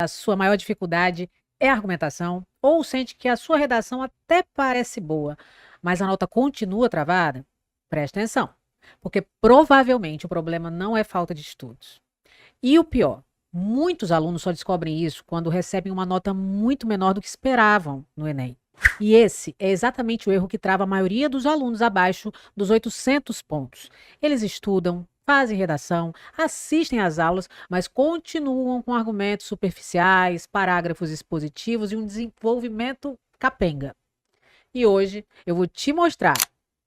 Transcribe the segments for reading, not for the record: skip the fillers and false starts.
a sua maior dificuldade é a argumentação, ou sente que a sua redação até parece boa, mas a nota continua travada, preste atenção, porque provavelmente o problema não é falta de estudos. E o pior, muitos alunos só descobrem isso quando recebem uma nota muito menor do que esperavam no Enem. E esse é exatamente o erro que trava a maioria dos alunos abaixo dos 800 pontos. Eles estudam, fazem redação, assistem às aulas, mas continuam com argumentos superficiais, parágrafos expositivos e um desenvolvimento capenga. E hoje eu vou te mostrar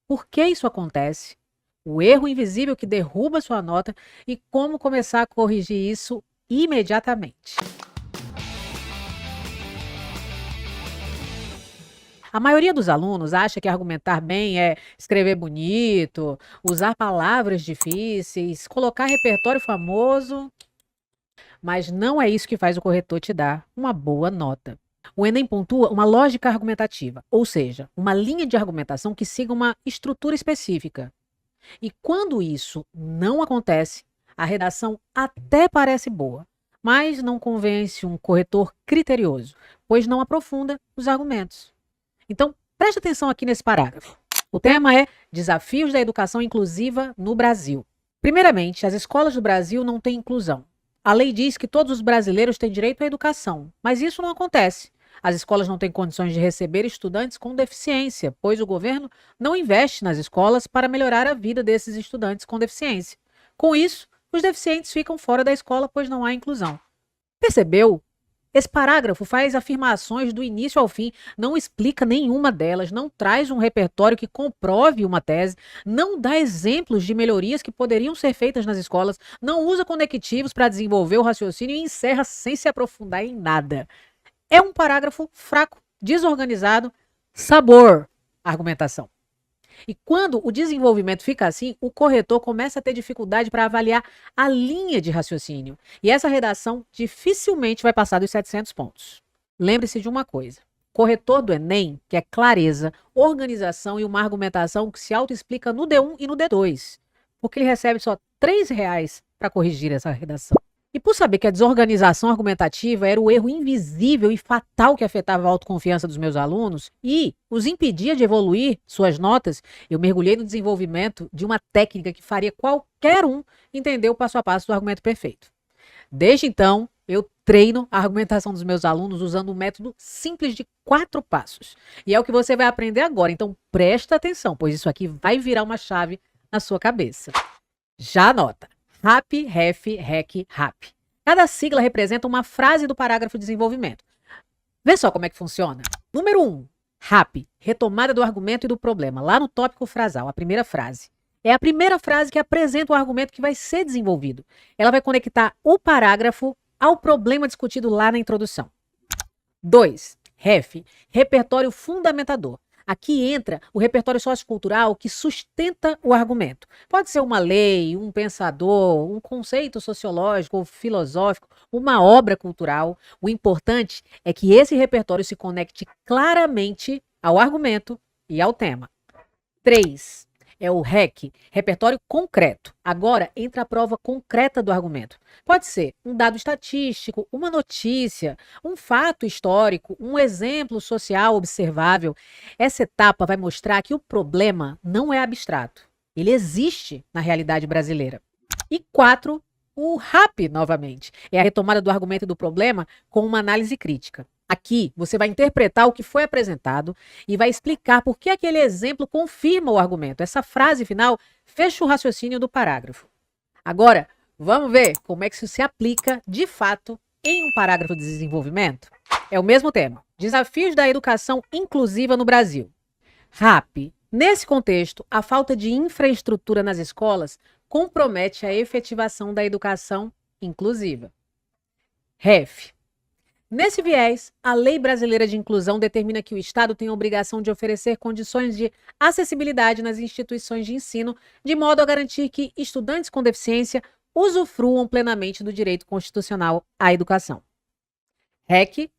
por que isso acontece, o erro invisível que derruba sua nota e como começar a corrigir isso imediatamente. A maioria dos alunos acha que argumentar bem é escrever bonito, usar palavras difíceis, colocar repertório famoso, mas não é isso que faz o corretor te dar uma boa nota. O Enem pontua uma lógica argumentativa, ou seja, uma linha de argumentação que siga uma estrutura específica. E quando isso não acontece, a redação até parece boa, mas não convence um corretor criterioso, pois não aprofunda os argumentos. Então, preste atenção aqui nesse parágrafo. O tema é Desafios da Educação Inclusiva no Brasil. Primeiramente, as escolas do Brasil não têm inclusão. A lei diz que todos os brasileiros têm direito à educação, mas isso não acontece. As escolas não têm condições de receber estudantes com deficiência, pois o governo não investe nas escolas para melhorar a vida desses estudantes com deficiência. Com isso, os deficientes ficam fora da escola, pois não há inclusão. Percebeu? Esse parágrafo faz afirmações do início ao fim, não explica nenhuma delas, não traz um repertório que comprove uma tese, não dá exemplos de melhorias que poderiam ser feitas nas escolas, não usa conectivos para desenvolver o raciocínio e encerra sem se aprofundar em nada. É um parágrafo fraco, desorganizado, sabor argumentação. E quando o desenvolvimento fica assim, o corretor começa a ter dificuldade para avaliar a linha de raciocínio. E essa redação dificilmente vai passar dos 700 pontos. Lembre-se de uma coisa. Corretor do Enem quer clareza, organização e uma argumentação que se autoexplica no D1 e no D2. Porque ele recebe só R$3 para corrigir essa redação. E por saber que a desorganização argumentativa era o erro invisível e fatal que afetava a autoconfiança dos meus alunos e os impedia de evoluir suas notas, eu mergulhei no desenvolvimento de uma técnica que faria qualquer um entender o passo a passo do argumento perfeito. Desde então, eu treino a argumentação dos meus alunos usando um método simples de 4 passos. E é o que você vai aprender agora, então presta atenção, pois isso aqui vai virar uma chave na sua cabeça. Já anota. RAP, REF, REC, RAP. Cada sigla representa uma frase do parágrafo de desenvolvimento. Vê só como é que funciona. Número 1, RAP, retomada do argumento e do problema, lá no tópico frasal, a primeira frase. É a primeira frase que apresenta o argumento que vai ser desenvolvido. Ela vai conectar o parágrafo ao problema discutido lá na introdução. 2, REF, repertório fundamentador. Aqui entra o repertório sociocultural que sustenta o argumento. Pode ser uma lei, um pensador, um conceito sociológico ou filosófico, uma obra cultural. O importante é que esse repertório se conecte claramente ao argumento e ao tema. 3. É o REC, repertório concreto. Agora entra a prova concreta do argumento. Pode ser um dado estatístico, uma notícia, um fato histórico, um exemplo social observável. Essa etapa vai mostrar que o problema não é abstrato. Ele existe na realidade brasileira. E 4, o RAP, novamente. É a retomada do argumento e do problema com uma análise crítica. Aqui, você vai interpretar o que foi apresentado e vai explicar por que aquele exemplo confirma o argumento. Essa frase final fecha o raciocínio do parágrafo. Agora, vamos ver como é que isso se aplica, de fato, em um parágrafo de desenvolvimento? É o mesmo tema. Desafios da educação inclusiva no Brasil. RAP. Nesse contexto, a falta de infraestrutura nas escolas compromete a efetivação da educação inclusiva. REF. Nesse viés, a Lei Brasileira de Inclusão determina que o Estado tem a obrigação de oferecer condições de acessibilidade nas instituições de ensino, de modo a garantir que estudantes com deficiência usufruam plenamente do direito constitucional à educação. REC.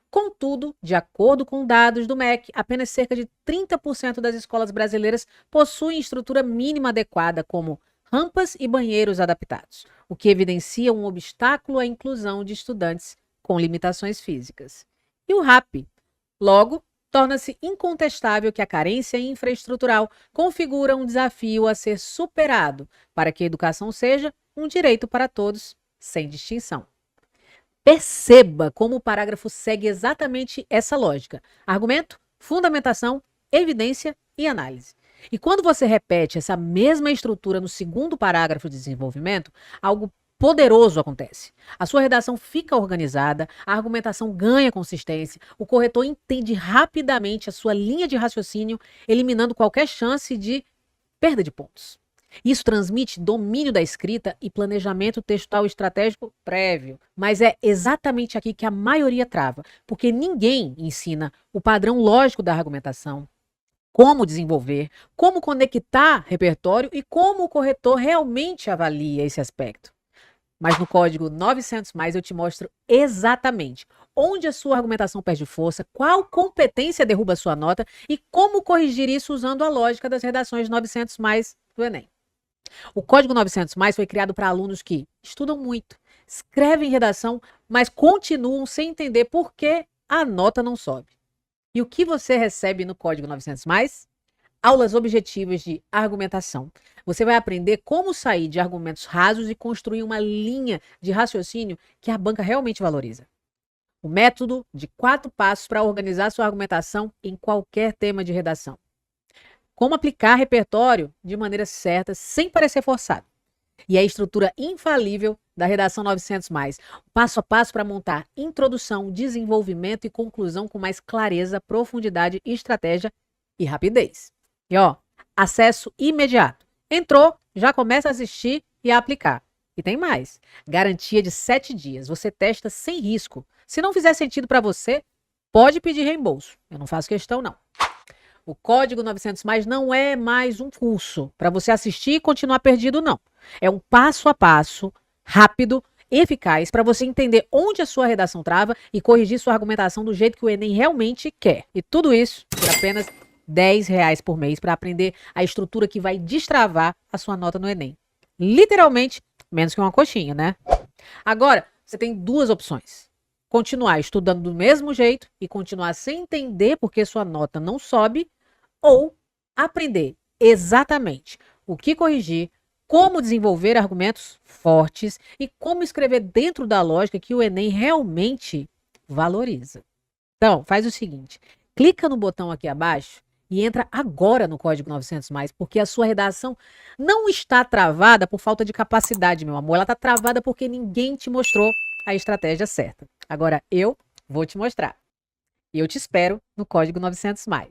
Contudo, de acordo com dados do MEC, apenas cerca de 30% das escolas brasileiras possuem estrutura mínima adequada, como rampas e banheiros adaptados, o que evidencia um obstáculo à inclusão de estudantes com limitações físicas. E o RAP? Logo, torna-se incontestável que a carência infraestrutural configura um desafio a ser superado para que a educação seja um direito para todos, sem distinção. Perceba como o parágrafo segue exatamente essa lógica: argumento, fundamentação, evidência e análise. E quando você repete essa mesma estrutura no segundo parágrafo de desenvolvimento, algo poderoso acontece. A sua redação fica organizada, a argumentação ganha consistência, o corretor entende rapidamente a sua linha de raciocínio, eliminando qualquer chance de perda de pontos. Isso transmite domínio da escrita e planejamento textual estratégico prévio. Mas é exatamente aqui que a maioria trava, porque ninguém ensina o padrão lógico da argumentação, como desenvolver, como conectar repertório e como o corretor realmente avalia esse aspecto. Mas no código 900+, eu te mostro exatamente onde a sua argumentação perde força, qual competência derruba a sua nota e como corrigir isso usando a lógica das redações 900+ do Enem. O código 900+ foi criado para alunos que estudam muito, escrevem redação, mas continuam sem entender por que a nota não sobe. E o que você recebe no código 900+? Aulas objetivas de argumentação. Você vai aprender como sair de argumentos rasos e construir uma linha de raciocínio que a banca realmente valoriza. O método de 4 passos para organizar sua argumentação em qualquer tema de redação. Como aplicar repertório de maneira certa, sem parecer forçado. E a estrutura infalível da redação 900+, passo a passo para montar introdução, desenvolvimento e conclusão com mais clareza, profundidade, estratégia e rapidez. E acesso imediato. Entrou, já começa a assistir e a aplicar. E tem mais, garantia de 7 dias. Você testa sem risco. Se não fizer sentido para você, pode pedir reembolso. Eu não faço questão, não. O código 900+ não é mais um curso para você assistir e continuar perdido, não. É um passo a passo, rápido, eficaz, para você entender onde a sua redação trava e corrigir sua argumentação do jeito que o Enem realmente quer. E tudo isso por apenas R$10 por mês para aprender a estrutura que vai destravar a sua nota no Enem. Literalmente, menos que uma coxinha, né? Agora, você tem 2 opções. Continuar estudando do mesmo jeito e continuar sem entender por que sua nota não sobe, ou aprender exatamente o que corrigir, como desenvolver argumentos fortes e como escrever dentro da lógica que o Enem realmente valoriza. Então, faz o seguinte, clica no botão aqui abaixo e entra agora no código 900+, porque a sua redação não está travada por falta de capacidade, meu amor. Ela está travada porque ninguém te mostrou a estratégia certa. Agora eu vou te mostrar. E eu te espero no código 900+.